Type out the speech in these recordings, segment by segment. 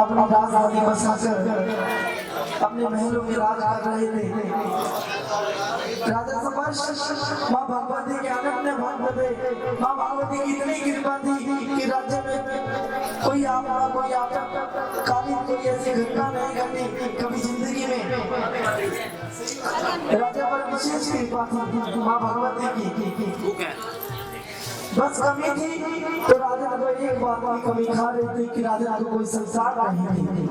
अपनी राजधानी बसाकर अपने महलों में राज कर रहे थे। राजा समर्थ माँ भगवती के अनन्य भक्त थे। माँ भगवती की इतनी कृपा थी कि राज्य में कोई आपदा कोई आपदा कालीन कोई ऐसी घटना नहीं घटी कभी जिंदगी में। राजा पर विशेष कृपा थी माँ भगवती की। बस कमी थी तो राजा को एक बात की कमी खा रही थी कि राजा को कोई संसार नहीं थी।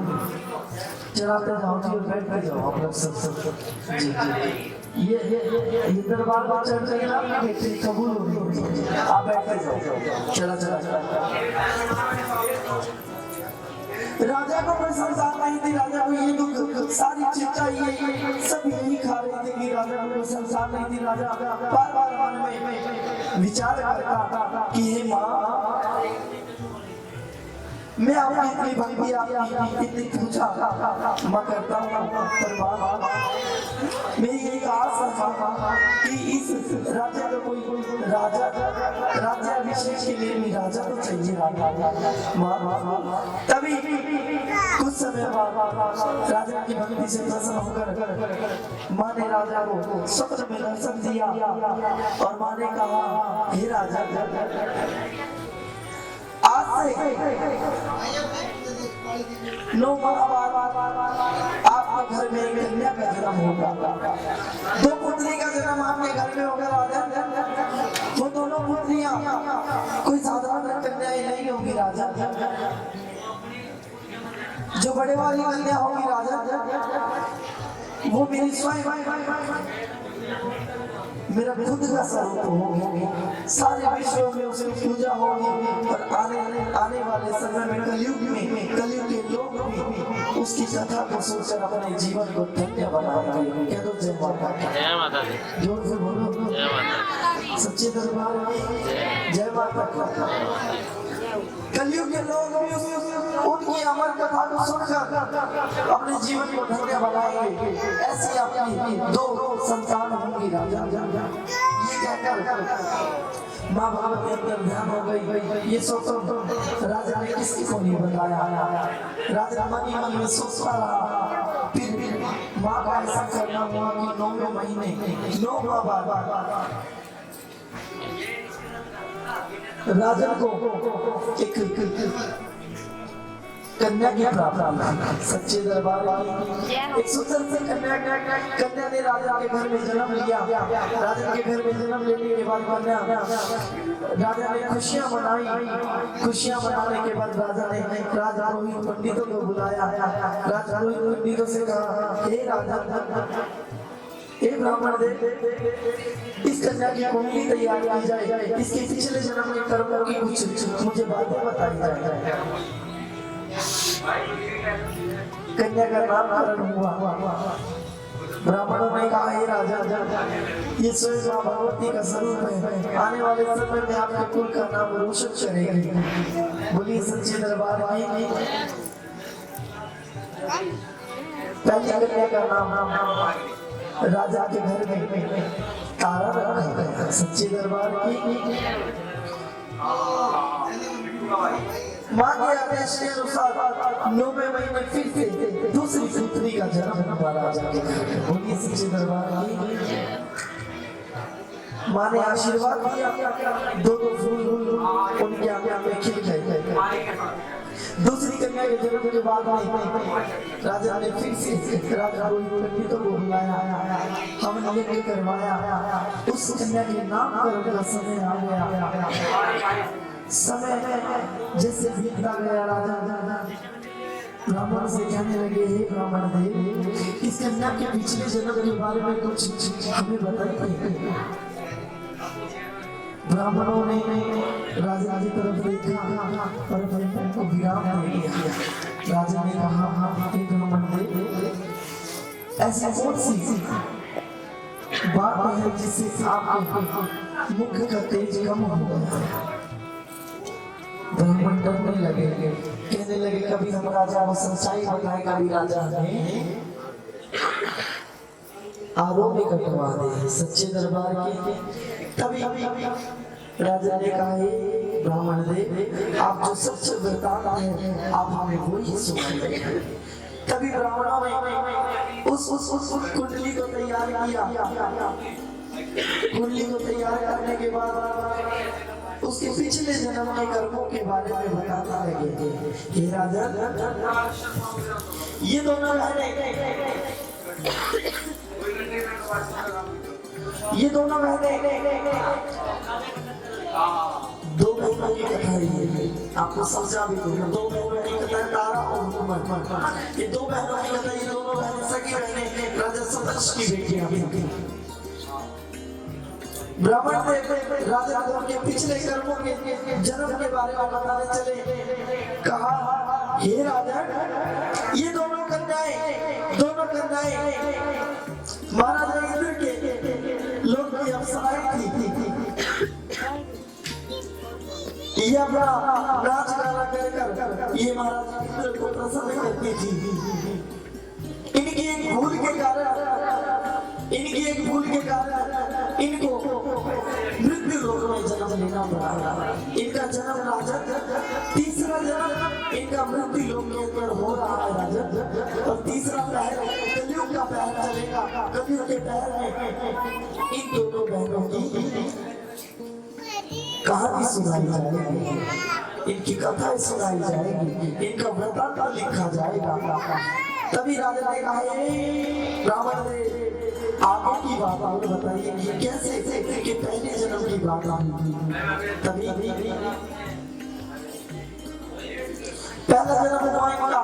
चलाते जाओ जी और बैठ कर जाओ आप लोग सब जी जी ये दरबार में चल चलेगा बेटे कबूल हो गई। आप बैठ कर जाओ। चला चला राजा को कोई संसार नहीं थी। राजा को ये दुख सारी चिंता ये सब यही खा रही थी कि राजा को कोई संसार नहीं थी। राजा बार बार मन में विचार करता कि हे माँ मैं आपकी इतनी भक्ति आपकी इतनी पूजा मैं करता हूँ पर माँ मेरी एक आस है कि इस राजा का कोई राजा राजा अभिषेक के लिए भी राजा तो चाहिए माँ। तभी कुछ समय बाद राजा की भक्ति से प्रसन्न होकर माँ ने राजा को स्वप्न में दर्शन दिया और माँ ने कहा हे राजा आज से 9 माह बाद आपके घर में एक कन्या का जन्म होगा। 2 पुत्री का जन्म आपके घर में होगा राजा। वो दोनों पुत्रियां कोई साधारण कन्याएं नहीं होगी राजा। जो बड़े वाली कन्या होगी राजा वो मेरी स्वयं मेरा खुद का स्वरूप होगी। सारे विश्व में उसकी पूजा होगी और आने वाले समय में कलयुग के लोग भी उसकी कथा को सुनकर अपने जीवन को धन्य बनाएंगे। कह दो जय माता दी। जोर से बोलो जय माता। सच्चे दरबार की जय माता। कलयुग के लोग भी उनकी अमर कथा को सुनकर अपने जीवन को धन्य बनाएंगे। ऐसी अपनी 2 संतान होंगी राजा। ये कहकर माँ भगवती अंदर ध्यान हो गई। ये सोचो राजा ने किसी को नहीं बताया। राजा मन ही मन में सोचता रहा। फिर माँ का ऐसा करना हुआ कि 9वें महीने 9 माह बाद राजा को एक कन्या की प्राप्ति। सच्चे दरबार की एक सुंदर सी कन्या ने राजा के घर में जन्म लिया। राजा के घर में जन्म लेने के बाद कन्या राजा ने खुशियां मनाई। खुशियां मनाने के बाद राजा ने राजा रोहित पंडितों को बुलाया। राजा रोहित पंडितों से कहा हे राजा एक ब्राह्मण दे इस कन्या की कुंडली तैयार की जाए। इसके पिछले जन्म के कर्मों की कुछ मुझे बातें बताई जाए। कन्या का नामकरण हुआ। ब्राह्मणों ने कहा हे राजा ये स्वयं माँ भगवती का स्वरूप है। आने वाले समय में आपके कुल का नाम रोशन करेगी। बोलिए सच्चे दरबार की। पहली कन्या का नाम राजा के घर में तारा रखा गया। सच्चे दरबार की माँ के आदेश के अनुसार 9वें महीने फिर से दूसरी पुत्री का जन्म हुआ राजा के घर में। बोलिए सच्चे दरबार की। माँ ने आशीर्वाद दिया। 2 फूल उनके आगे में खिल गए। दूसरी कन्या के जन्म के बाद राजा ने फिर से राजा रोहित पंडितों को बुलाया। हमने यज्ञ करवाया। उस कन्या के नामकरण का समय आ गया। समय जैसे बीतता गया राजा ब्राह्मण से कहने लगे हे ब्राह्मण देव इस कन्या के पिछले जन्म के बारे में कुछ हमें बताइए। ब्राह्मणों ने राजा की तरफ देखा और उनको विराम दे दिया। राजा ने कहा हे ब्राह्मण देव ऐसी कौन सी बात है जिससे आपके मुख का तेज कम हो गया। ब्राह्मण डरने लगे। कहने लगे कभी हम राजा को सच्चाई बताए कभी राजा हमें आरोप भी कटवा दे। सच्चे दरबार के तभी राजा ने कहा, हे ब्राह्मण देव, आप जो सच्चे वरदान हैं आप हमें वो ही सुनाइए। तभी ब्राह्मणों ने उस कुंडली को तैयार किया। कुंडली को तैयार करने के बाद उसके पिछले जन्म के कर्मों के बारे में बताता लगे। हे राजा, ये दोनों बहनें दो बहनों की कथा है। आपको समझा भी दूंगा। दो बहनों की कथा, तारा और हुकूमत। ये दो बहनों की कथा, ये दोनों बहनें सगी बहनें राजा सतर्ष की बेटियां थी। ब्राह्मण देव राजा को उनके पिछले कर्मों के जन्म के बारे में बताने चले। कहा, हे राजा, ये दोनों कन्याएं महाराजा इंद्र के लोग की अप्सराएं थी। ये अपना नाच गाना कर ये महाराज इंद्र को प्रसन्न करती थी। इनकी एक भूल के कारण इनको मृत्यु लोक में जन्म लेना पड़ा। इनका जन्म राजा, तीसरा जन्म इनका मृत्यु लोक के अंदर हो रहा है राजा। और तीसरा पहर कलयुग का पहर चलेगा। कलयुग के पहर में इन दोनों बहनों की कहानी सुनाई जाएगी, इनकी कथाएं सुनाई जाएगी, इनका वृतांत लिखा जाएगा। तभी राजा ने कहा, ब्राह्मण ने आगे की बात और बताइए कि कैसे कि पहले जन्म की बात आई। तभी पहला जन्म हुआ इनका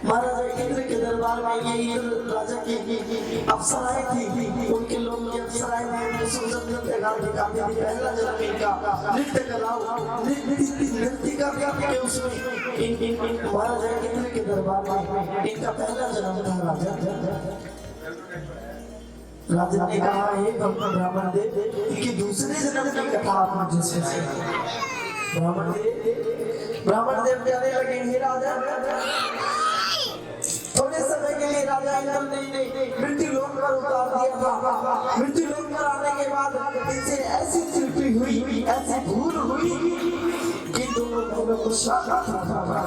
महाराजा इंद्र के दरबार में। ये इंद्र राजा की अप्सराएं थी, उनके लोग की अप्सराएं थी। सुंदर नृत्य गाती थी। पहला जन्म इनका नृत्य कला नृत्य का उसमें महाराजा इंद्र के दरबार में इनका पहला जन्म था राजा। राजा ने कहा, हे ब्राह्मण देव, कि दूसरे जन्म की कथा आप मुझे सुनाइए। ब्राह्मण देव कहने लगे, हे राजा, थोड़े समय के लिए राजा इंद्र ने मृत्यु लोक पर उतार दिया था। मृत्यु लोक पर आने के बाद इनसे ऐसी त्रुटि हुई, ऐसी भूल हुई कि दोनों बहनों को श्रापित होना पड़ा।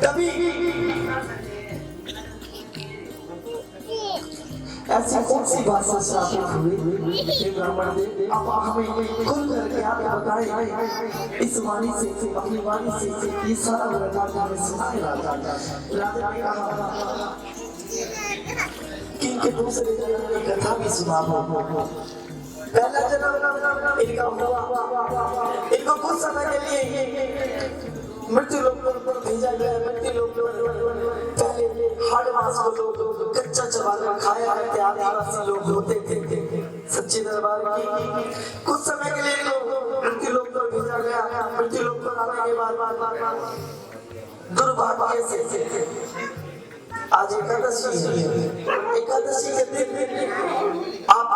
तभी ऐसी कौन सी बात से श्रापित हुई? ब्राह्मण देव, अब हमें खुल करके आप बताएं। इस वाणी से, अपनी वाणी से ये सारा वरदान हमें सुनाए। राजा ने कहा कि इनके दूसरे जन्म की कथा भी सुना। पहला जन्म इनका हुआ, इनको कुछ समय के लिए मृत्यु लोक पर भेजा गया। मृत्यु लोक पहले हाड़ मांस को लोग कच्चा चबाकर खाया करते आदिवासी लोग होते थे। सच्चे दरबार की कुछ समय के लिए मृत्यु लोक पर भेजा गया। मृत्यु लोक पर आने के बाद दुर्भाग्य से आज एकादशी है। एकादशी के दिन आप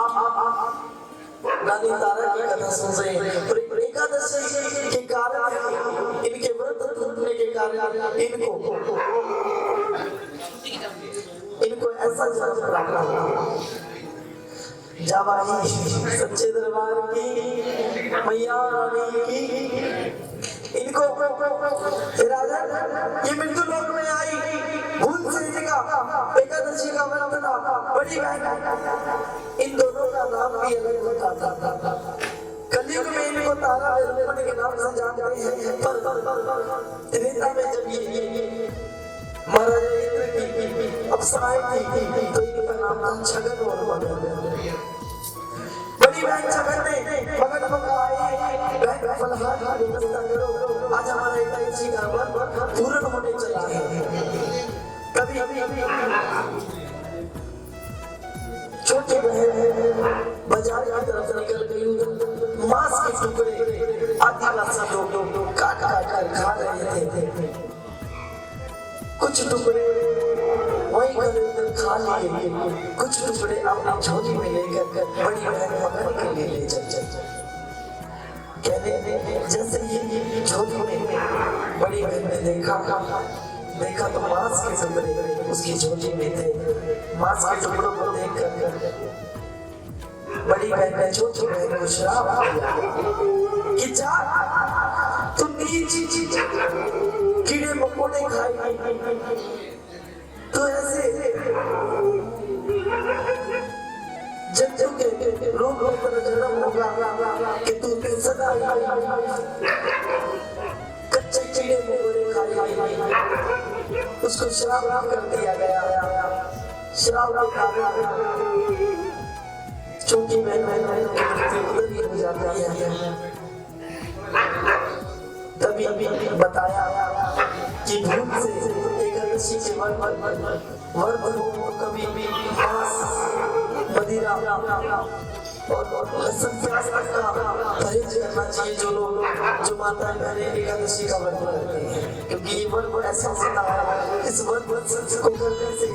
रानी तारा की कथा सुन रहे हैं। एकादशी के कारण, इनके व्रत टूटने के कारण इनको ऐसा जन्म प्राप्त हुआ। जब आई सच्चे दरबार की मैया रानी की, इनको राजा ये मृत्यु लोक में आई, भूल से इनका एकादशी का व्रत था। बड़ी बहन, इन दोनों का नाम भी अलग होता था। कलयुग में इनको तारा वेलुपन के नाम से जानते हैं। पर त्रेता में जब ये महाराजा इंद्र की अप्सराएं थी तो इनका नाम था छगन और मगन। बड़ी बहन छगन ने मगन को कहा, बहन फलहार का व्यवस्था करो, आज हमारा एकादशी का व्रत पूर्ण होने चला है। तभी छोटी बहन बाजार की तरफ निकल गई। मांस के टुकड़े आदिवासी लोग काट कर खा रहे थे। कुछ टुकड़े वहीं खा लिए, कुछ टुकड़े अपनी झोली में लेकर बड़ी बहन मगन के लिए ले चल। कहने जैसे ही झोली में बड़ी बहन ने देखा देखा तो मांस के टुकड़े उसकी झोली में थे। मांस के टुकड़ों को देखकर बड़ी बहन ने छोटी बहन को श्राप दिया कि जा तू नीच कीड़े मकोड़े खाई, तो ऐसे जंतु के रूप में तेरा जन्म होगा कि तू सदा कच्चे कीड़े मकोड़े खाई। उसको श्राप कर दिया गया। श्राप छोटी बहन उधर ही हो जाती है। तभी बताया कि भूल से एकादशी के वर कभी भी मदिरा और लहसुन प्याज का परहेज करना चाहिए जो लोग जो माता एकादशी का व्रत करते हैं, क्योंकि ये व्रत ऐसा होता है। इस व्रत को करने से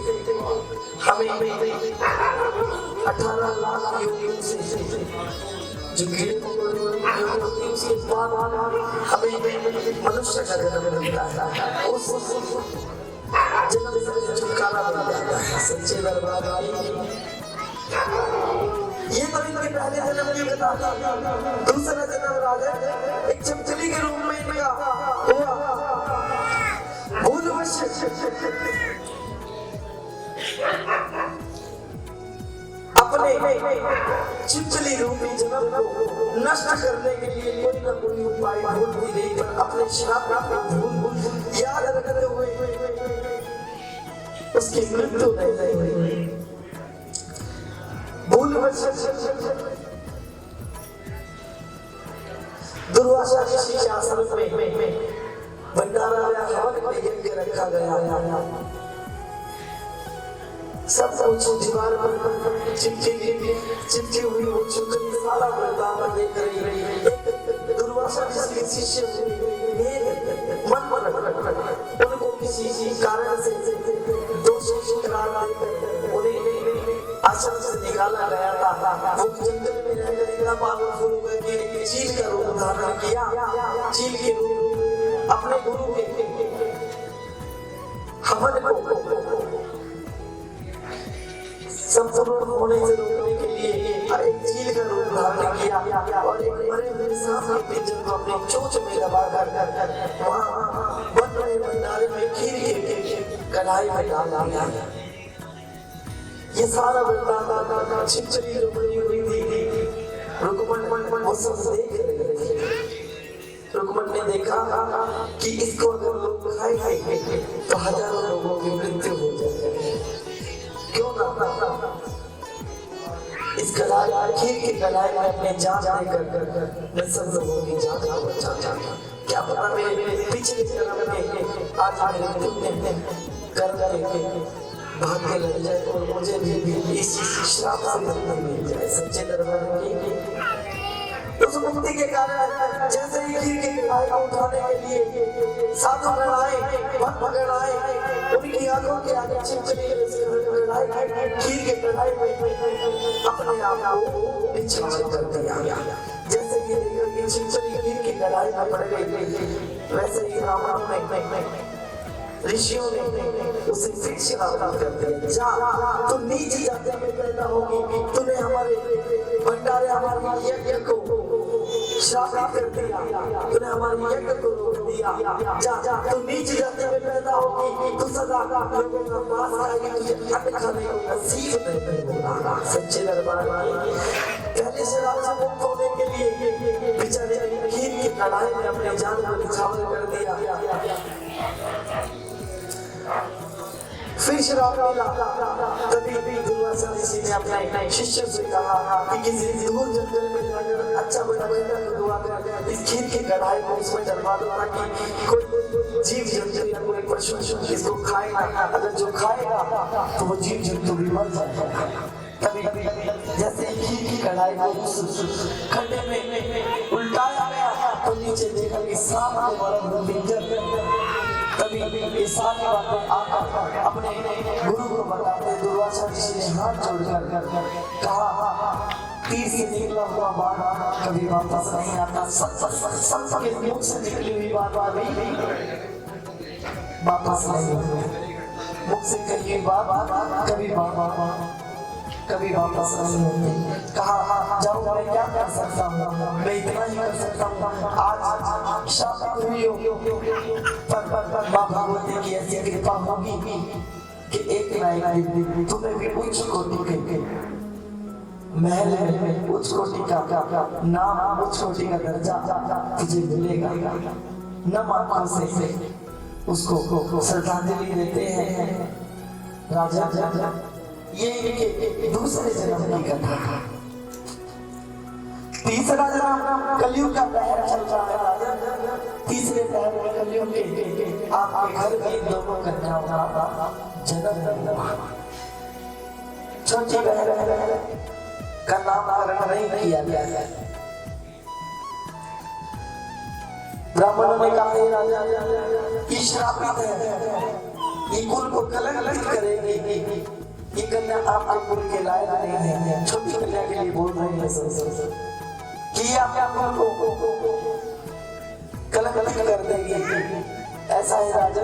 हमें 18 लाख योगियों से जो कीड़े होती है उसके बाद हमें मनुष्य का जन्म मिलता है। उस जन्म से छुटकारा मिल जाता है। सच्चे दरबार ये तो इनके पहले जन्म की कथा थी। दूसरा जन्म राजा एक चमचली के रूप में इनका हुआ। भूलवश अपने चिपचिली रूपी जन्म को नष्ट करने के लिए कोई ना कोई उपाय ढूंढ भी गई, पर अपने श्राप भूल याद रखते हुए उसकी मृत्यु नहीं हुई। दुर्वासा ऋषि के आश्रम में भंडारा हवन में यज्ञ रखा गया। सब कुछ दीवार पर चिपकी हुई वो चुकनी सारा वृंदावन देख रही है। एक दुर्वासा ऋषि के शिष्य उनको किसी कारण से दोषी करार देकर उन्हें आश्रम से निकाला गया था। वो जंगल में रहकर इतना पावरफुल हो गए कि चील का रूप धारण किया। चील के रूप अपने गुरु के हवन को संपूर्ण होने से रोकने के लिए एक चील का रूप धारण किया और एक मरे हुए सांप के पिंजर को अपने चोंच में दबाकर वहां बन रहे भंडारे में खीर के कढ़ाई में डाल दिया। ये सारा वृंदावन छिपछली जो बनी हुई थी, रुक्मण वो सब देख रहे थे। रुक्मण ने देखा कि इसको अगर लोग खाएंगे तो हजारों लोगों की मृत्यु हो जाएगी। क्यों ना इस कढ़ाई खीर की कढ़ाई में अपने जान देकर मैं सब लोगों की जान का बचा। क्या पता मेरे पिछले जन्म में आज मेरे पुण्य कर भाग्य लग जाए और मुझे भी इस श्राप से मुक्ति मिल जाए। सच्चे दरबार की उस मुक्ति के कारण जैसे ही खीर की कढ़ाई को उठाने के लिए साधु आए, भक्त भगत आए, उनकी आंखों के आगे छिपछली खीर के कढ़ाई में अपने आप को निछावर कर दिया। जैसे कि छिपछली खीर की कढ़ाई में पड़ गई, वैसे ही रावण ने ऋषियों ने उसे फिर श्राप कर दिया। जा तू नीच जाति में पैदा होगी, तूने हमारे भंडारे हमारे यज्ञ को श्राप कर दिया, तूने हमारे यज्ञ को रोक दिया। जा तू नीच जाति में पैदा होगी, तू सदा लोगों का मांस खाएगी, तुझे अन्न खाने को नसीब नहीं होगा। सच्चे दरबार पहले श्राप से मुक्त होने के लिए बेचारे खीर की कढ़ाई में अपने जान को निछावर कर दिया। फिर श्राप मिला। तभी भी दुर्वासा ऋषि ने अपने शिष्य से कहा कि किसी दूर जंगल में जाकर अच्छा बड़ा दुआ कर इस खीर की कढ़ाई को उसमें डलवा दो ताकि कोई जीव जंतु या कोई पशु इसको खाएगा। अगर जो खाएगा तो वो जीव जंतु भी मर जाएगा। तभी जैसे खीर की कढ़ाई को खड्डे में उल्टाया गया तो नीचे देखा कि सांप को बड़ा पिंजर। तभी ये सारी बातें आकर अपने गुरु को बताते दुर्वासा ऋषि ने हाथ जोड़कर कहा, तीर से निकला हुआ बाण कभी वापस नहीं आता। सबके मुख से निकली हुई बात वापस नहीं होंगे। मुझसे कहिए बाबा कभी वापस नहीं होंगे। कहा जाऊँ मैं क्या कर सकता हूँ, मैं इतना ही कर सकता हूँ। आज शादी हुई हो पर माँ भगवती की ऐसी कृपा होगी कि एक ना एक दिन तुम्हें भी उच्च कोटि के महल में उच्च कोटि का नाम, उच्च कोटि का दर्जा तुझे मिलेगा। न आंखों से उसको श्रद्धांजलि देते हैं राजा। ये इनके दूसरे जन्म की कथा है। तीसरा जन्म कलयुग का पहर चल रहा है राजा। तीसरे पहर में कलयुग के आपके घर की दोनों कन्याओं का जन्म हुआ। छोटी बहन का नामकरण नहीं किया गया। ब्राह्मणों ने कहा राजा ये श्रापित है, ये कुल को कलंकित करेगी, ये कन्या आपके कुल के लायक नहीं है। छोटी कन्या के लिए बोल रहे हैं कि आपके कुल को कलंकित कर देगी। ऐसा है राजा,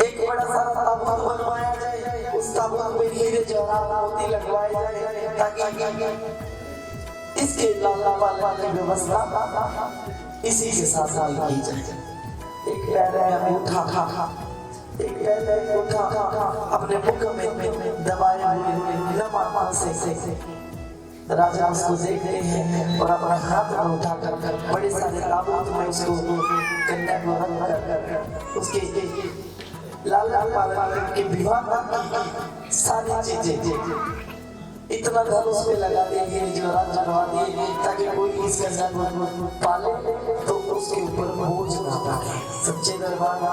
एक बड़ा सा ताबूत बनवाया जाए, उस ताबूत में हीरे जवाहरात मोती लगवाए जाए ताकि इसके लाला वाला की व्यवस्था इसी के साथ की जाए। एक पैर में उठा एक पैर में उठा अपने मुख में दबाए हुए नम से राजा उसको देखते हैं और अपना हाथ में उठा कर बड़े सारे ताबूत में उसको कन्या को रख कर उसके लाला पालन के विवाह की सारी चीजें इतना धन उसमें लगा देंगे, जवाहरात चढ़वा दिए ताकि कोई इस कन्या को पाले तो उसके ऊपर बोझ ना पड़े। सच्चे दरबार में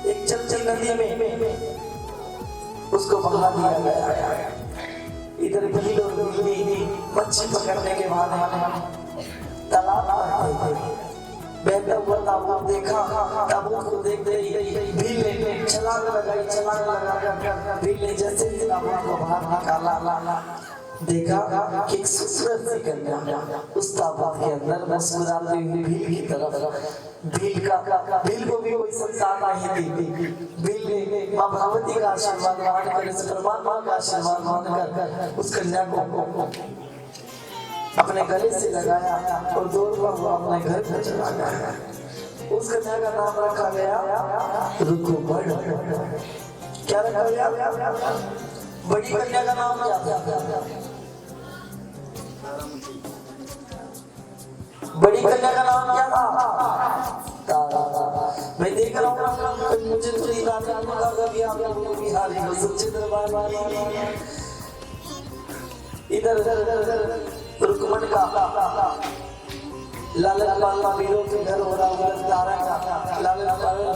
एक चलचल नदी में उसको बहा दिया गया। इधर भीड़ और मच्छी पकड़ने के बाद तालाब आते थे, बहता हुआ ताबूत देखा, ताबूत को देखते ही भीड़ ने छलांग लगा भीड़ ने जैसे ही ताबूत को बाहर निकाला देखा कि एक खूबसूरत सी कन्या उस ताबूत के अंदर मुस्कुराती हुई भीड़ की तरफ। भीड़ को भी कोई संतान नहीं थी। भीड़ ने माँ भगवती का आशीर्वाद मानकर, इस परमात्मा का आशीर्वाद मानकर उस कन्या को अपने गले से लगाया और दौड़ता हुआ अपने घर पर चला गया। उस कन्या का नाम रखा गया रुकुमण। क्या रखा गया? बड़ी कन्या का नाम क्या था? बड़ी कन्या का नाम क्या था? तारा। मैं देख रहा हूँ मुझे तो बिहारी सच्चे दरबार वाली इधर रुकमण का लालन पालना वीरों के घर हो रहा है। तारा का लालन पालना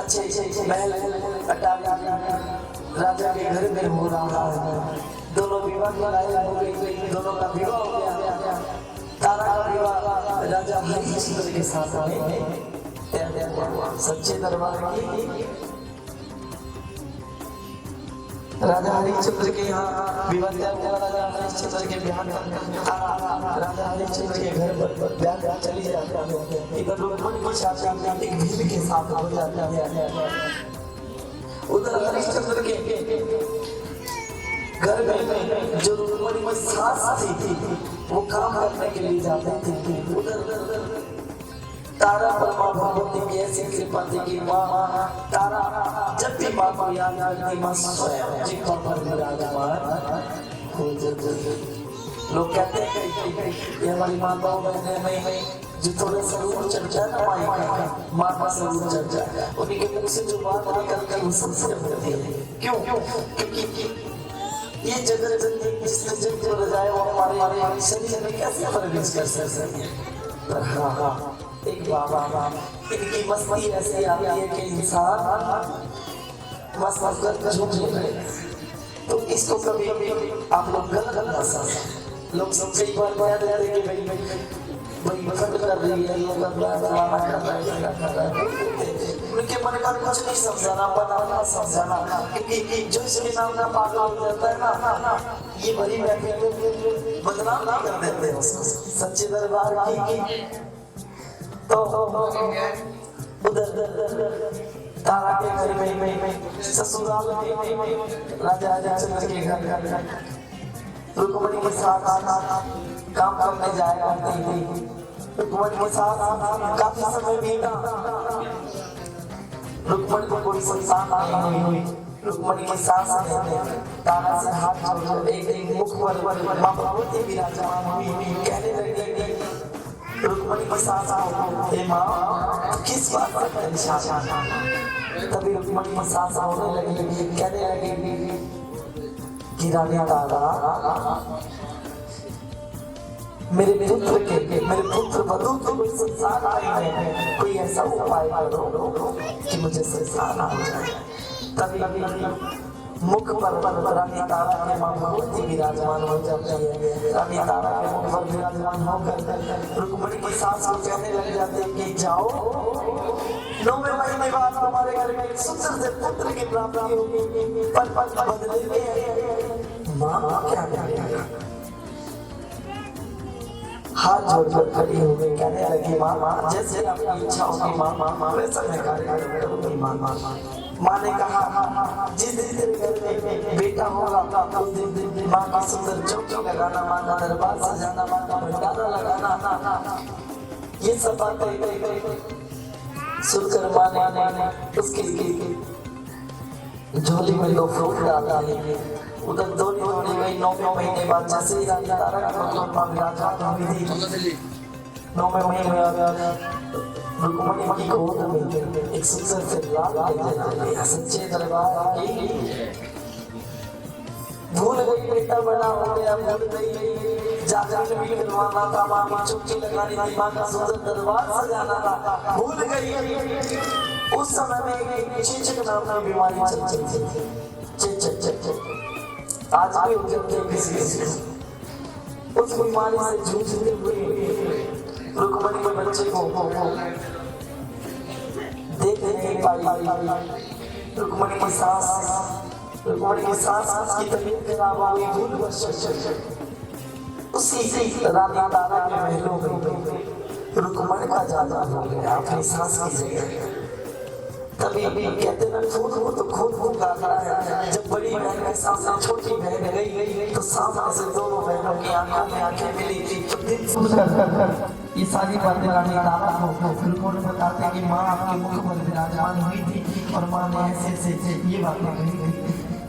अच्छे महल अटारी राजा के घर में हो रहा है। दोनों विवाह की लायक हो गई, दोनों का विवाह हो गया। तारा का विवाह राजा हरिश्चंद्र के साथ सच्चे दरबार की राजा हरिश्चंद्र के यहाँ विवाह हुआ। राजा हरिश्चंद्र के ब्याह राजा हरिश्चंद्र के घर पर ब्याह चली जाता है। इधर रुक्मणी की शादी एक भीड़ के साथ हो जाता है। उधर हरिश्चंद्र के घर में जो रुक्मणी की सास थी वो काम करने के लिए जाते थे। उधर तारा पर माँ भगवती की ऐसी कृपा थी कि माँ तारा जब भी माँ को याद करती माँ स्वयं जी पर विराजमान हो जाती। लोग कहते हैं कि हमारी माताओं में जो थोड़ा सरूर चढ़ जाए ना माँ का सरूर चढ़ जाए, उन्हीं के मुख से जो बात निकल कर वो संस्कृत होती है। क्यों? क्योंकि ये जगह जिसने जग को रजाए वो हमारे शरीर में कैसे प्रवेश कर सकते हैं। पर हाँ एक बाबा इनकी मस्ती ऐसी आती है कि इंसान मस्त कर झूठ रहे। तो इसको कभी आप लोग गलत ना समझें। लोग सबसे एक बार कह देते हैं कि भाई बखंड कर रही है, लोग फलाना कर रहा है। उनके मन का कुछ नहीं समझाना, बनाना समझाना, क्योंकि जो इसके नाम का पागल हो जाता है ना, ये बड़ी महफिल बदनाम ना कर देते हैं उसको। सच्चे दरबार की तो उधर तारा के घर में ससुराल में राजा हरिश्चंद्र के घर रुक्मणी के साथ काम करने जाया करती थी। रुक्मणी के साथ काफी समय बीता, रुक्मणी को कोई संतान नहीं हुई। रुक्मणी की सास ने तारा से हाथ जोड़ एक मुख पर मां भगवती विराजमान हुई, कहने लगी रुक्मणी की सास को, हे मां किस बात पर परेशान है? तभी रुक्मणी की सास रोने लगी, कहने लगी कि रानी तारा मेरे पुत्र वधू को कोई संसार आए हैं, कोई ऐसा उपाय करो कि मुझे संसार आ जाए। तभी मुख पर रानी तारा के मां भगवती विराजमान हो जाती है। रानी तारा के मुख पर विराजमान होकर रुक्मणी की सास को कहने लग जाते हैं कि जाओ 9वें महीने बाद हमारे घर में एक सुंदर से पुत्र की प्राप्ति होगी, पर बदले में मां क्या करेगा? हाथ जोड़ खड़ी हो गई, कहने लगी मां जैसे आपकी इच्छा होगी मां वैसा मैं कार्य करूंगी। मां ने कहा जिस दिन तेरे घर में बेटा होगा उस दिन मां की सुंदर चौकी लगाना, मां का दरबार सजाना, मां का भंडारा लगाना। ये सब बातें सुनकर मां ने उसके झोली में 2 फ्रूट डाले। उधर दोनों होने गई। 9वें महीने बाद जैसे ही रानी तारा का मां विराजमान हुई थी, 9वें महीने रुक्मणी की गोद में एक सुंदर से लाल बेटा सच्चे दरबार की भूल गई, बेटा बड़ा हो गया, भूल गई जागरण भी करवाना था, मां की चुपकी लगानी थी, मां का सुंदर दरबार सजाना था, भूल गई। उस समय में चेचक नाम की बीमारी चल रही थी। चेचक आज भी किसी उस बीमारी से जूझते हुए रुक्मणी के बच्चे को देख नहीं पाई। रुक्मणी की सास की तबीयत खराब हो गई, भूलवश उसी रानी तारा के महलों में रुक्मणी का जाना हो गया अपनी सास की जगह। तभी कहते ना खून तो खून गाता है। जब बड़ी बहन के सामने छोटी बहन गई तो सामने से दोनों बहनों की आंखों में आंखें मिली थी। तो दिल कर ये सारी बातें रानी तारा को रुक्मणी बताते कि माँ आपके मुख पर विराजमान हुई थी और माँ ने ऐसे ये बातें कही थी।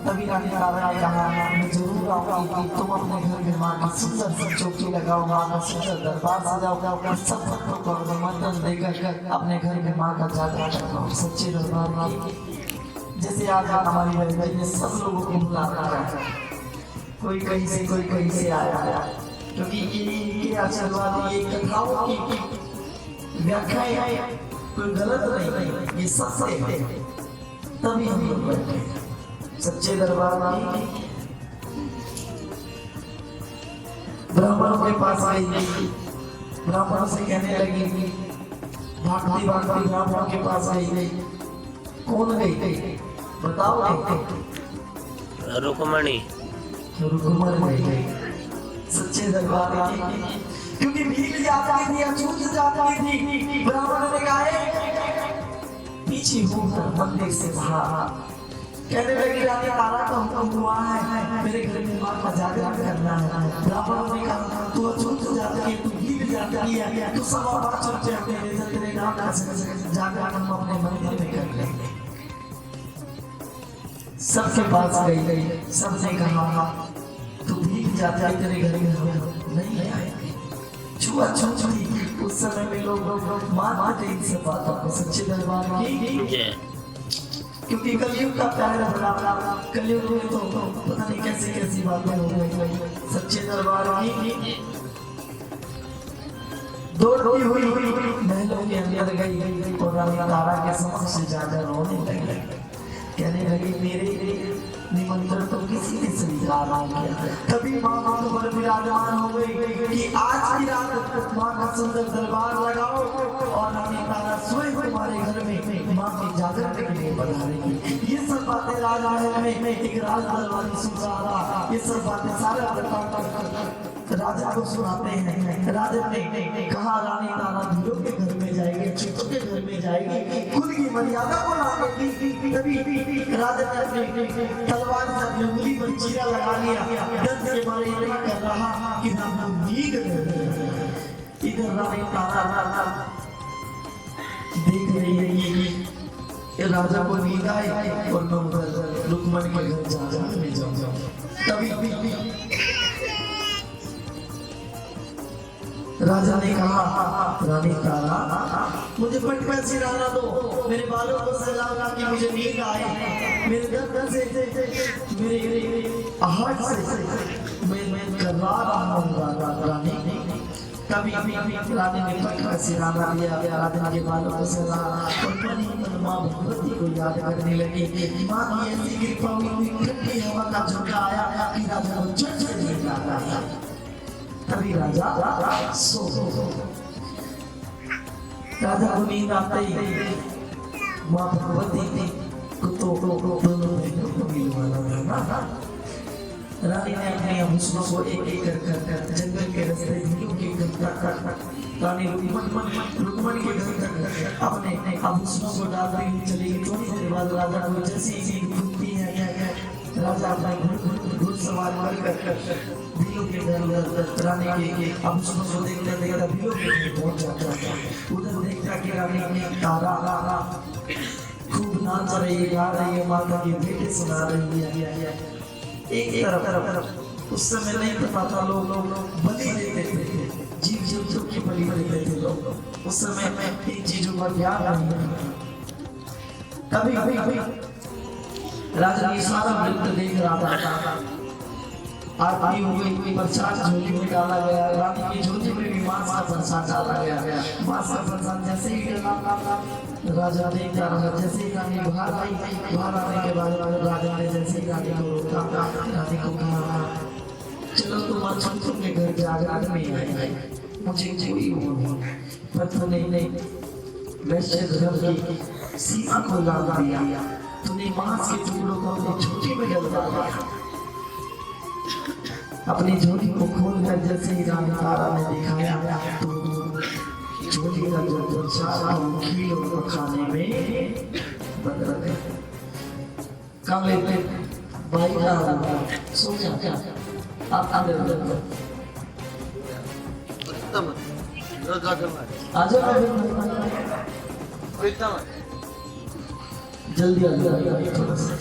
तभी रानी तारा ने कहा मैं जरूर आऊंगी कि तुम अपने घर में माँ की सुंदर सी चौकी लगाओ, माँ का सुंदर दरबार सजाओ, सब भक्तों को निमंत्रण देकर अपने घर में माँ का जागरण कराओ। सच्चे दरबार की जैसे आज हमारी बहन ने सब लोगों को बुलाना है, कोई कहीं से कोई कहीं से आया, क्योंकि ये आशीर्वाद ये कथाओं की व्याख्याएं कोई गलत नहीं, ये सत्य है। तभी हम लोग बैठे सच्चे दरबार में ब्राह्मणों के पास आई, ब्राह्मणों से कहने लगी, भागती भागती ब्राह्मणों के पास आई, कौन गई बताओ? रुक्मणी गई सच्चे दरबार में, क्योंकि भीड़ जाती थी, अछूत जाती थी। ब्राह्मणों ने कहा पीछे होकर मंदिर से बाहर कहने लगी रानी तारा का हुक्म हुआ है, मेरे घर में मां का जागरण करना है। ब्राह्मणों ने कहा तू अछूत जाती है, तू भीड़ जाती है, तू सब बात चलते हैं, तेरे नाम का जागरण हम अपने मंदिर में कर लेंगे। सबके पास गई, सबने कहा तू भीड़ जाती है, तेरे घर में नहीं आएगी। छुआ उस समय में लोग मानते इन सब बातों को सच्चे दरबार की, क्योंकि कलयुग का प्यार बड़ा, कलयुग में तो पता नहीं कैसी कैसी बातें हो गई। सच्चे दरबार की दौड़ती हुई महलों के अंदर गई और रानी तारा के समक्ष जाकर रोने लगी, कहने लगी मेरे निमंत्रण तो किसी ने स्वीकार नहीं किया। तभी माँ पर विराजमान हो गई कि आज की रात माँ का सुंदर दरबार लगाओ और रानी तारा स्वयं तुम्हारे घर में माँ के जागरण के लिए पधारेगी। ये सब बातें राजमहल में एक राज दरबारी सुन रहा था। ये सब बातें सारे राजा को सुनाते हैं। राजा ने कहा रानी तारा धीरों के घर में जाएगी, चीतों के घर में जाएगी, खुद की मर्यादा को लाने की। तभी राजा ने अपनी तलवार से अपनी उंगली पर चीरा लगा लिया। दर्द के मारे इतना कर रहा कि ना नींद इधर रानी तारा देख रही है कि राजा को नींद आई और मैं उधर रुक्मणी के घर जाऊं। तभी राजा ने कहा रानी तारा मुझे पटपट सिराना दो, मेरे बालों को सहलाना कि मुझे नींद आए, मेरे दर्द से मेरे आहट से मैं करवा रहा हूँ रानी। तभी रानी ने पटपट सिराना लिया, राजा के बालों को सहलाना और मन माँ भगवती को याद करने लगी। माँ की ऐसी कृपा हुई, ठंडी हवा का झोंका आया कि राजा को झट नींद आ गया। तभी राजा सो राजा को नींद आते ही माँ भगवती को तो दोनों बहनों को मिलवाना था। रानी ने अपने आभूषणों को एक एक कर जंगल के रास्ते धीरों के घर तक रानी रुक्मणी के घर तक अपने आभूषणों को डालती हुई चलेगी। थोड़ी देर बाद राजा को जैसी नींद खुलती है, राजा अपना घुड़सवार कर भीलों के घर रानी के आभूषणों को देखता देखता भीलों के घर पहुंच जाता है। उधर देखता कि रानी तारा खूब नाच रही है, गा रही है, माता के बेटे सुना रही है। एक तरफ उस समय नहीं पता था, लोग बलि देते थे, जीव जंतु की बलि देते थे लोग। उस समय इन चीजों का ध्यान नहीं था। कभी राजा ने सारा नृत्य देख रहा था। आरती हो गई, प्रसाद झोली में डाला गया, रानी की झोली में भी मांस का प्रसाद डाला गया। मांस का प्रसाद जैसे ही राजा देखता रहा, जैसे ही रानी बाहर आई, बाहर आने के बाद राजा ने जैसे ही रानी को रोका, रानी को कहा चलो तुम छंतों के घर के आगे में आए, मुझे कोई पर तूने वैश्य धर्म की सीमा को लांघ दिया, तूने मांस के टुकड़ों को अपनी झोली में डलवा दिया। अपनी झोली को खोलकर जैसे ही रानी तारा ने दिखाया तो झोली का जो सारा खीलों को खाने में बदल गया। काले पे भाई का सोचा क्या आप आगे जल्दी आ थोड़ा सा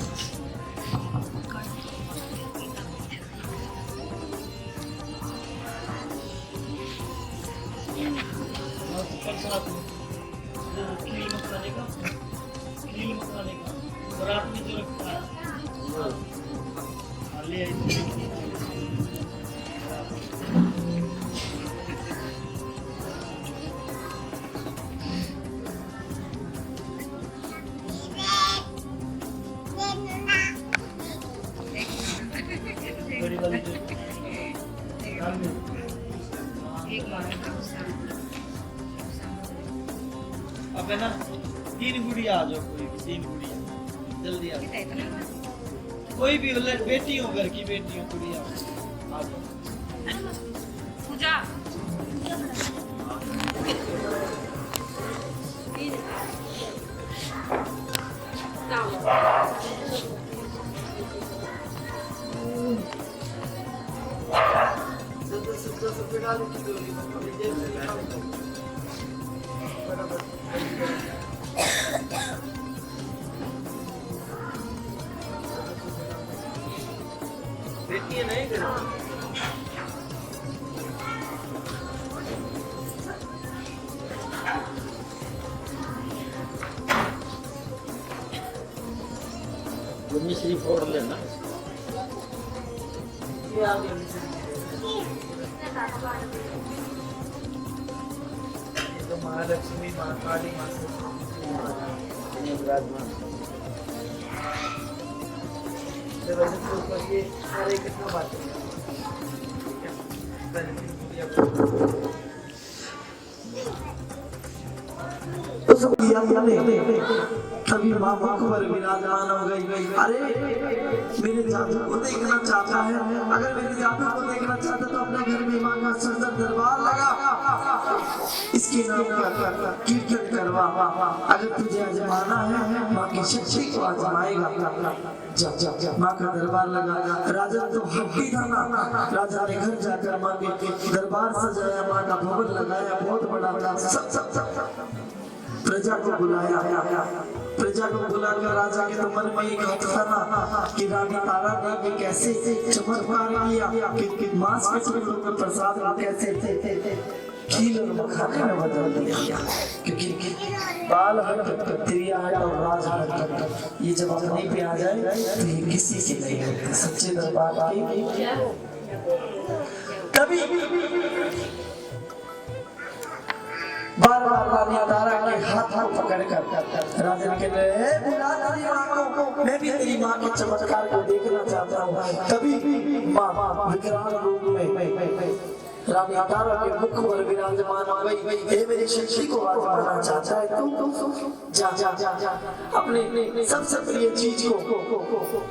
अब है ना 3 गुड़िया आ जाओ, कोई 3 गुड़िया जल्दी आ जाओ, कोई भी बेटी हो, घर की बेटी हो, गुड़िया आ जाओ। पूजा बेटी नहीं मिश्री फोड़ लेना। तो महालक्ष्मी माँ काली माँ से ये सारे कितना बात तभी माँ मुख पर विराजमान हो गई। अरे मेरे जादू को देखना चाहता है, अगर मेरे जादू को देखना चाहता तो अपने घर में माँ का सुंदर दरबार लगा, इसके नाम का कीर्तन करवा। अगर तुझे आजमाना है माँ की शक्ति को आजमाएगा, जा जा जा माँ का दरबार लगा। राजा तो हड्डी था ना, राजा ने घर जाकर माँ के दरबार सजाया, माँ का भवन लगाया, बहुत बड़ा था। सब प्रजा को बुलाया, प्रजा को बुलाकर राजा के तो मन में एक था ना कि रानी तारा ने कैसे चमत्कार किया कि मांस के टुकड़ों में प्रसाद को कैसे खील और मखाने में बदल दिया, क्योंकि बाल हट त्रिया हट और राज हट, ये जब अपने पे आ जाए तो ये किसी से नहीं होते सच्चे दरबार की। तभी बार बार रानी तारा के हाथ पकड़ कर राजा के बुला तेरी माँ को, मैं भी तेरी माँ के चमत्कार को देखना चाहता हूँ। तभी माँ विकराल रूप में रानी तारा के मुख पर विराजमान हो गई। हे मेरी शक्ति को आजमाना चाहता है तू, जा जा जा जा अपने सबसे प्रिय चीज को,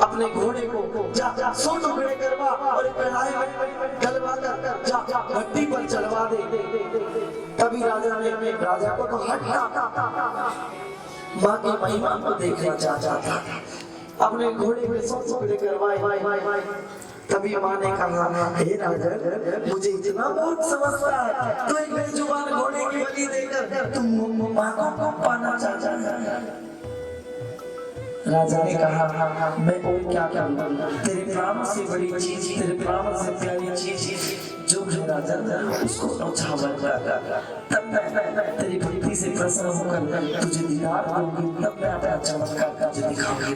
अपने घोड़े को जा जा 100 टुकड़े करवा और एक कढ़ाई में डलवा कर जा जा भट्टी पर चढ़वा दे। तभी राजा को तो हटना माँ की महिमा को देखना चाहता था, अपने घोड़े में 100 टुकड़े करवाए। तभी माँ ने कहा, हे राजा मुझे इतना मूर्ख समझता है, तो एक बेजुबान घोड़े की बलि देकर तुम माँ को पाना चाहता है। राजा ने कहा, मैं और क्या करूं, तेरे प्राणों से बड़ी चीज, तेरे प्राणों से प्यारी चीज जो है राजा उसको नौछावर कर, तब मैं तेरी भक्ति से प्रसन्न होकर तुझे दीदार दूंगी, तब मैं अपना चमत्कार तुझे दिखाऊंगी।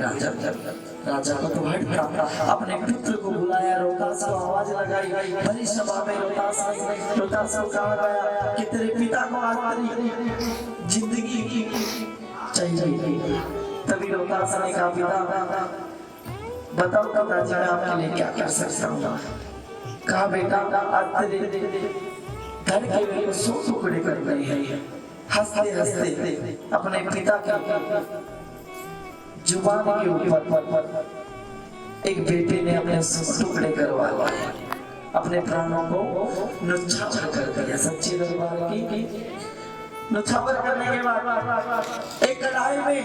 राजा को तो हट था, अपने पुत्र को बुलाया, रोहतास को आवाज लगाई, भरी सभा में रोहतास को कहा गया कि तेरे पिता को आज तेरी जिंदगी चाहिए। तभी रोहतास ने कहा, पिता बताओ पिताजी मैं आपके लिए क्या कर सकता हूँ। कहा बेटा आज तेरे घर के मेरे 100 टुकड़े कर गए हैं। हंसते हंसते अपने पिता के जुबान के ऊपर एक बेटे ने अपने 100 टुकड़े करवा लिए, अपने प्राणों को न्यौछावर कर दिया। सच्चे दरबार की न्यौछावर करने के बाद एक कढ़ाई में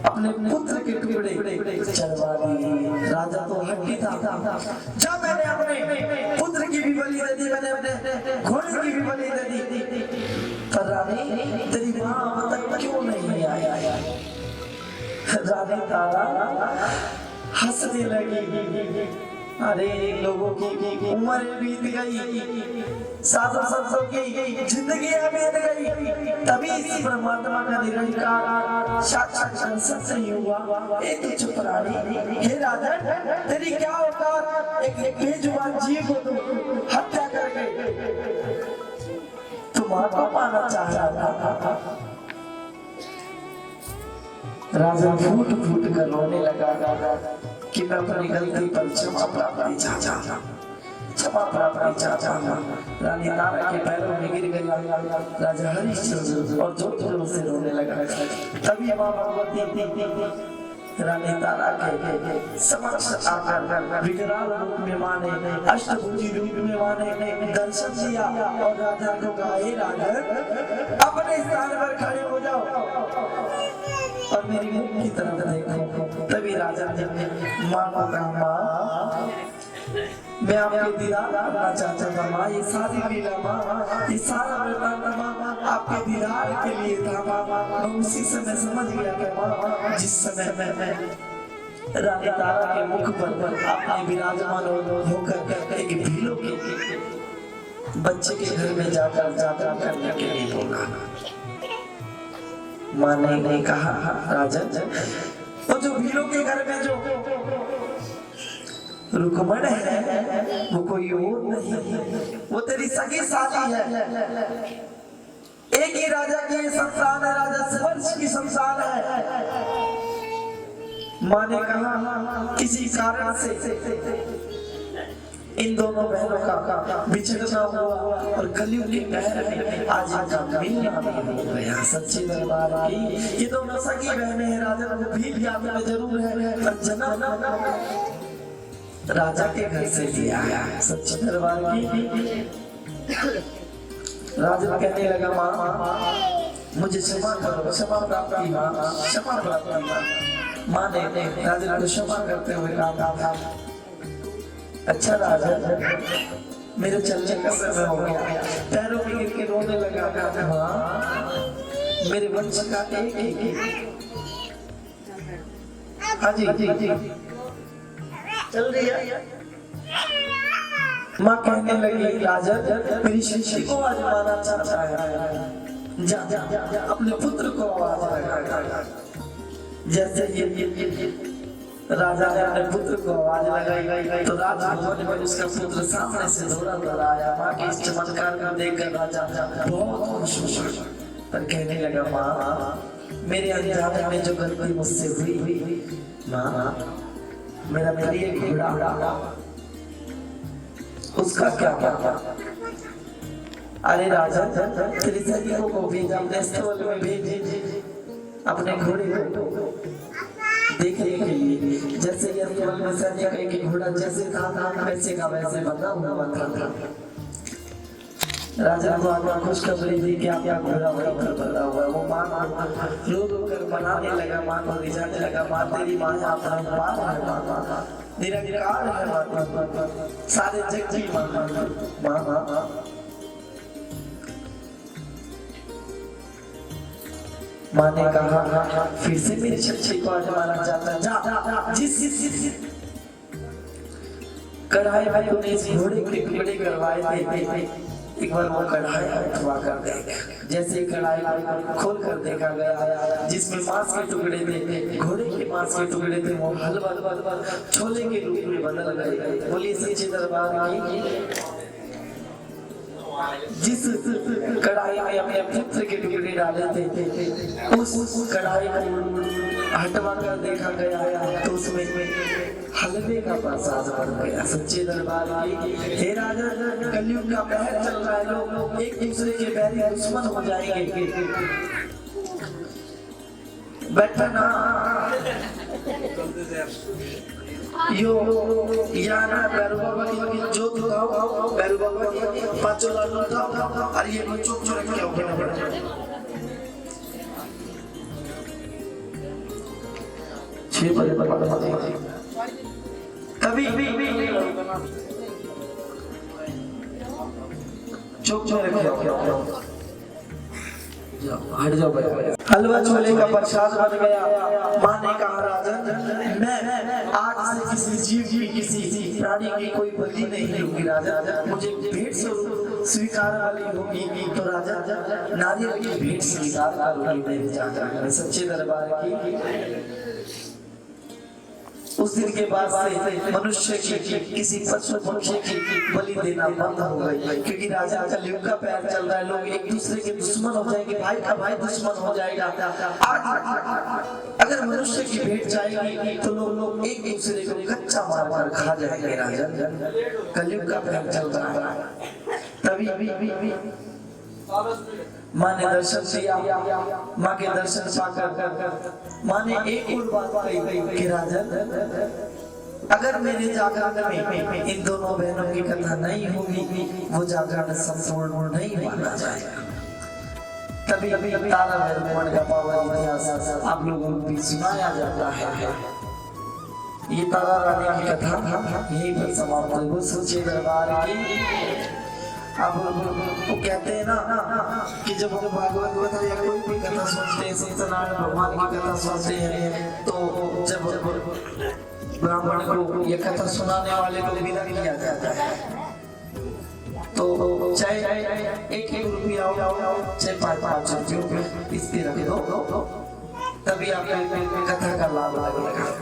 अपने पुत्र के टुकड़े चढ़वा दिए। राजा तो हड्डी था, जब मैंने अपने पुत्र की भी बलि दे दी, मैंने अपने घोड़े की भी बलि दे दी, पर रानी तेरी माँ अब तक क्यों नहीं आया। रानी तारा हंसने लगी, अरे लोगों की उम्र बीत गई, साधु की जिंदगी बीत गई, तभी इस परमात्मा का निरंकार साक्षात दर्शन नहीं हुआ। एक चुप रानी, हे राजा तेरी क्या औकात, एक बेजुबान जीव को तुम हत्या कर गए, तुम मां को पाना चाह रहा था। राजा फूट फूट कर रोने लगा कि मैं अपनी गलती पर क्षमा प्राप्ति चाहता, क्षमा प्राप्ति चाहता। रानी तारा के पैरों में गिर गया राजा हरिश्चंद्र और जोर जोर से रोने लगा। तभी माँ भगवती रानी तारा के समक्ष आकर विकराल रूप में माँ ने, अष्टभुजी रूप में माँ ने दर्शन दिया और राजा को कहा, हे राजा अपने स्थान पर खड़े हो जाओ और मेरी मुख की तरफ देखो। तभी राजा ने माँ को कहा, माँ मैं आपके दीदार करना चाहता था माँ, ये सारी लीला माँ, ये सारा वृतांत माँ आपके दीदार के लिए था माँ। मैं उसी समय समझ गया कि माँ जिस समय मैं रानी तारा के मुख पर आपने विराजमान होकर एक भीलों के बच्चे के घर में जाकर जाकर करने के लिए बोला। माँ ने कहा, राजन वो जो भीलों के घर में जो रुकमण है वो कोई और नहीं, वो तेरी सगी साली है, एक ही राजा की संतान है, राजा सुवंश की संतान है। माँ ने कहा किसी कारण से इन दोनों बहनों का बिछड़ना हुआ और कलयुग के कहर में आज इनका मिलना भी हो गया। सच्चे दरबार की ये दोनों सगी बहनें हैं। राजा को भी याद में जरूर है, पर जन्म राजा के घर से लिया है। सच्चे दरबार की राजा कहने लगा, माँ मुझे क्षमा करो, क्षमा प्राप्ति माँ, क्षमा प्राप्ति माँ। माँ ने राजा को क्षमा करते हुए कहा, अच्छा राजा मेरे चलने का समय हो गया। पैरों में गिर के रोने लगा, माँ मेरे वंश का एक हाँ जी चल रही है। माँ कहने लगी, राजा मेरी शिष्य को आजमाना चाहता है, जा जा अपने पुत्र को आवाज लगा। जैसे ये राजा ने अपने पुत्र को आवाज लगाई तो राजभवन में उसका पुत्र सामने से दौड़ा आया। माँ के इस चमत्कार को देखकर राजा बहुत खुश हुआ, पर कहने लगा, माँ मेरे अनजाने में जो गलती मुझसे हुई, माँ मेरा प्रिय घोड़ा उसका क्या क्या? अरे राजा तेरे सैनिकों को भेजा, अपने स्थल में भेजे अपने घोड़े को देखने के लिए। जैसे ये में सैनिक एक घोड़ा जैसे था वैसे का वैसे बंधा हुआ था। राजा को आत्मा खुशखबरी दी कि आपका घोड़ा वहीं पर बंधा हुआ है। वो माँ रो रो कर मनाने लगा, माँ को रिझाने लगा, माँ तेरी माँ अपना पार है, माँ निरंकार है, माँ सारे जग की माँ। माँ ने कहा, फिर से मेरी शिष्य को आजमाना चाहता, जा जिस कढ़ाई में तूने इस घोड़े के टुकड़े करवाए थे, एक बार वो कढ़ाई उठवा कर देख। जैसे कढ़ाई खोल कर देखा गया, जिसमें मांस के टुकड़े थे, घोड़े के मांस के टुकड़े थे, वो हलवा छोले के रूप में बदल गए। बोलिए सच्चे दरबार की। जिस कढ़ाई में अपने पुत्र के टुकड़े डाले थे, उस कढ़ाई को हटवा कर देखा गया तो उसमें हलवे का प्रसाद बन गया। सच्चे दरबार की। हे राजा कलयुग का कहर चल रहा है, लोग एक दूसरे के बैरी दुश्मन हो जाएंगे। बैठना यो याना बैरुबावती जो दुखाओ बैरुबावती पांचों लाल उठाओ और ये कोई चुप चुप रख के उठे ना पड़े। छह बजे पर कभी चुप चुप रखे हट जाओ। हलवा छोले का प्रसाद बन गया। माँ ने कहा, राजा मैं आज से किसी जीव की किसी प्राणी की कोई बलि नहीं लूंगी। राजा मुझे भेंट स्वीकार वाली होगी तो राजा नारियल की भेंट स्वीकार करूंगी मेरे चाचा। सच्चे दरबार की। उस दिन के बाद से मनुष्य की किसी पशु पक्षी की बलि देना बंद हो गई, क्योंकि राजा कलयुग का पैर चल रहा है। लोग एक दूसरे के दुश्मन हो जाएंगे, भाई का भाई दुश्मन हो जाएगा। अगर मनुष्य की भेंट जाएगी तो लोग एक दूसरे को कच्चा मार मार खा जाएंगे। राजा कलयुग का पैर चल रहा है। तभी माँ ने दर्शन दिया। माँ के दर्शन पाकर माँ ने एक और बात कही कि राजा अगर मेरे जागरण में इन दोनों बहनों की कथा नहीं होगी, वो जागरण संपूर्ण नहीं माना जाएगा। तभी तारा भैरव का पावन इतिहास आप लोगों को भी सुनाया जाता है। ये तारा रानी की कथा यही पर समाप्त हुई। वो सच्चे दरबार की। अब वो कहते हैं ना कि जब हम भागवत कथा या कोई भी कथा सुनते हैं, सत्यनारायण भगवान की कथा सुनते हैं, तो जब ब्राह्मण को ये कथा सुनाने वाले को विदा किया जाता है, तो चाहे 1-1 रुपया हो चाहे 5-5 रुपये इस पे रख दो, तभी आपको कथा का लाभ लगेगा।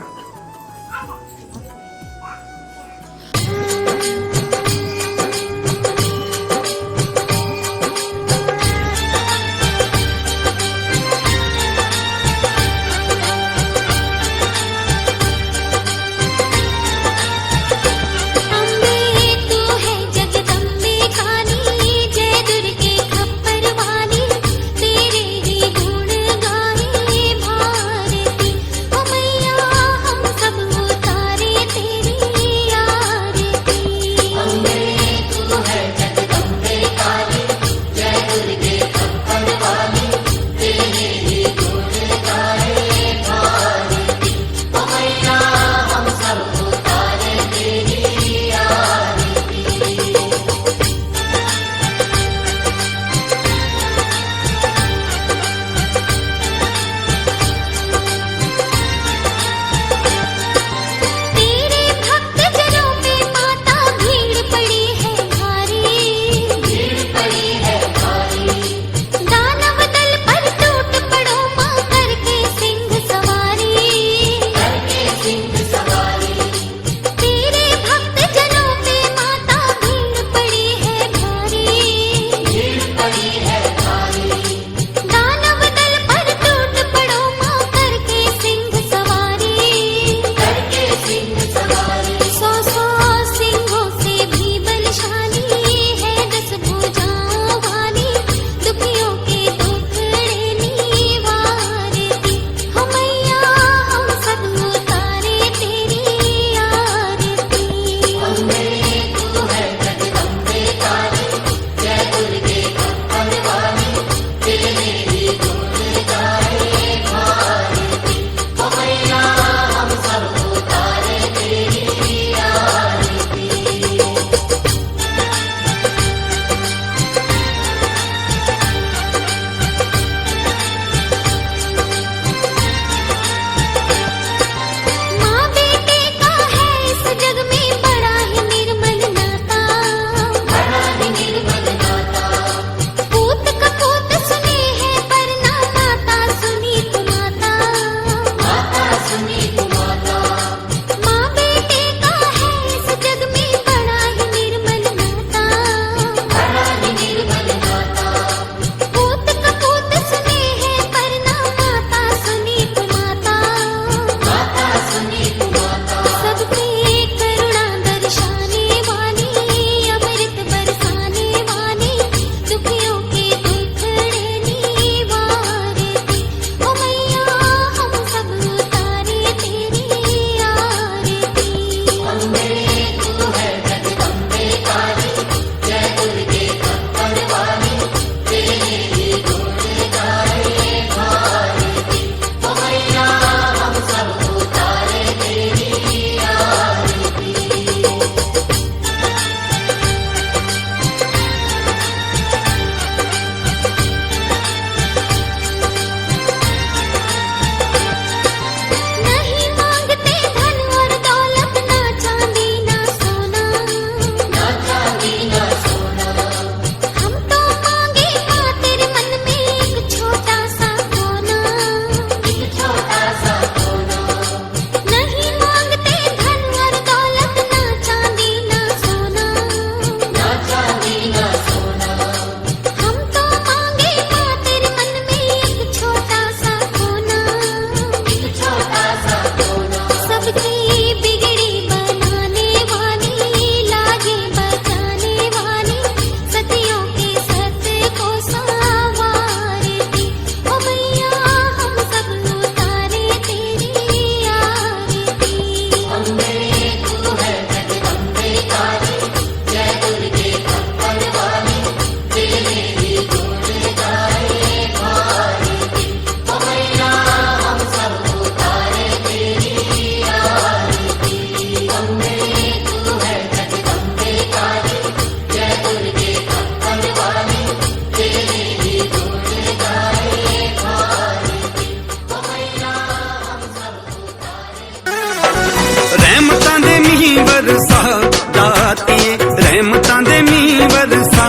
दातिए रहमतां दे मींह बरसा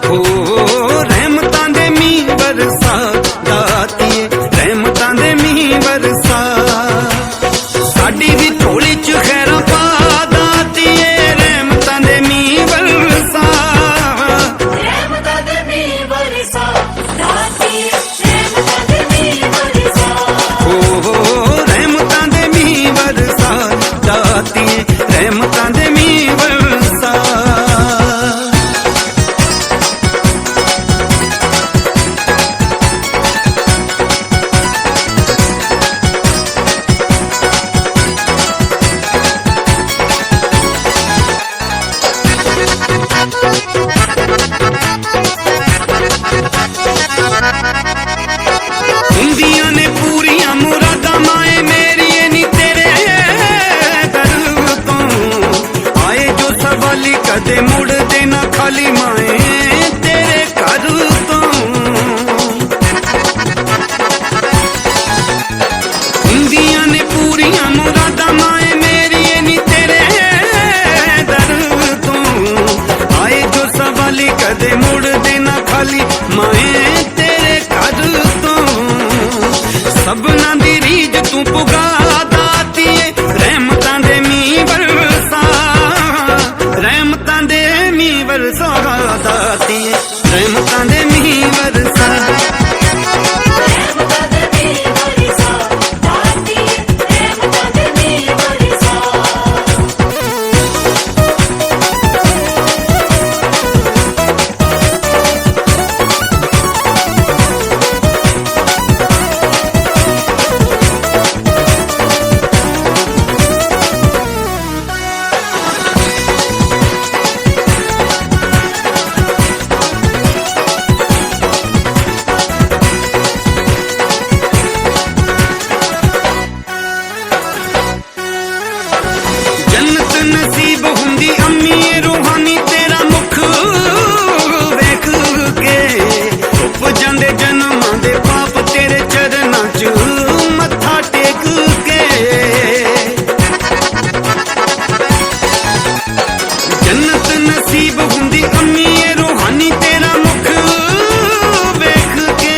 हो रहमतां दे मींह बरसा दातिए रहमतां दे मींह बरसा साडी भी झोली च खैरां पा दातिए रहमतां दे मींह बरसा रहमतां दे मींह बरसा दातिए रहमतां दे मींह बरसा हो रहमतां दे मींह बरसा दातिए रहमतां दे मींह बरसा ਹੁੰਦੀਆਂ ਨੇ ਪੂਰੀਆਂ ਮੁਰਾਦਾਂ ਮਾਏ ਮੇਰੀਏ ਨੀ ਤੇਰੇ ਦਰ ਤੋਂ ਆਏ ਜੋ ਸਵਾਲੀ ਕਦੇ ਮੁੜਦੇ ਨਾ ਖਾਲੀ ਮਾਏ ਤੇਰੇ ਘਰ ਤੋਂ ਹੁੰਦੀਆਂ ਨੇ ਪੂਰੀਆਂ ਮੁਰਾਦਾਂ ਮਾਏ ਮੇਰੀਏ ਨੀ ਤੇਰੇ ਦਰ ਤੋਂ ਆਏ ਜੋ ਸਵਾਲੀ ਕਦੇ ਮੁੜਦੇ ਨਾ ਖਾਲੀ ਮਾਏ ਤੇਰੇ ਘਰ ਤੋਂ सबना दी रीज तू पुगा दातिए रहमतां दे मींह बरसा रहमतां दे मींह बरसा दातिए रहमतां दे मींह बरसा रहमतां दे मींह बरसा दातिए रहमतां दे मींह बरसा जन्नत नसीब हुंदी अम्मीए रूहानी तेरा मुख वेख के उप जांदे जन्मां दे पाप तेरे चरनां च मत्था टेक के जन्नत नसीब हुंदी अम्मीए रूहानी तेरा मुख वेख के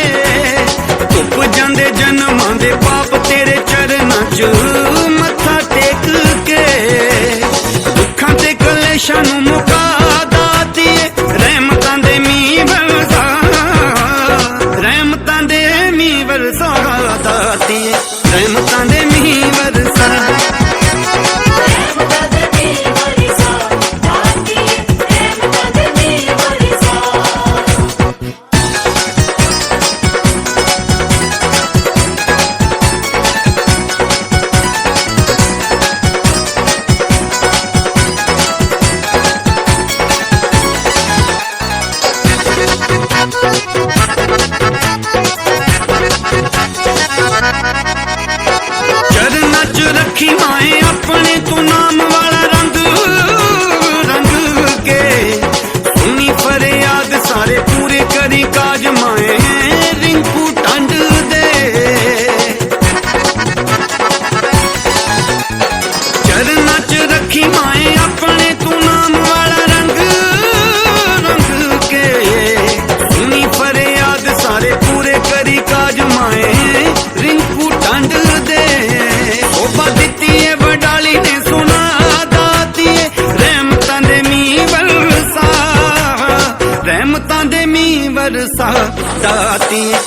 उप जांदे जन्मां दे पाप तेरे चरनां च मत्था टेक के दुखां ते कलेशां नूं मुका दातिए रहमतां दे मींह बरसा रहमतां दे मींह बरसा दातिए रहमतां दे मींह बरसा रहमतां दे मींह बरसा दातिए रहमतां दे मींह बरसा चरनां च रखी माए अपने तू नाम वाला रंग रंग के सुनी फरियाद सारे पूरे करी काज माए रिंकू टंड दे चरनां च रखी माए अपने तू नाम वाला रंग रंग के सुनी फरियाद सारे पूरे करी काज माए रिंकू टंड दे शोभा दित्ती है वडाली ने सुना दातिए रहमतां दे मींह बरसा रहमतां दे मींह बरसा दातिए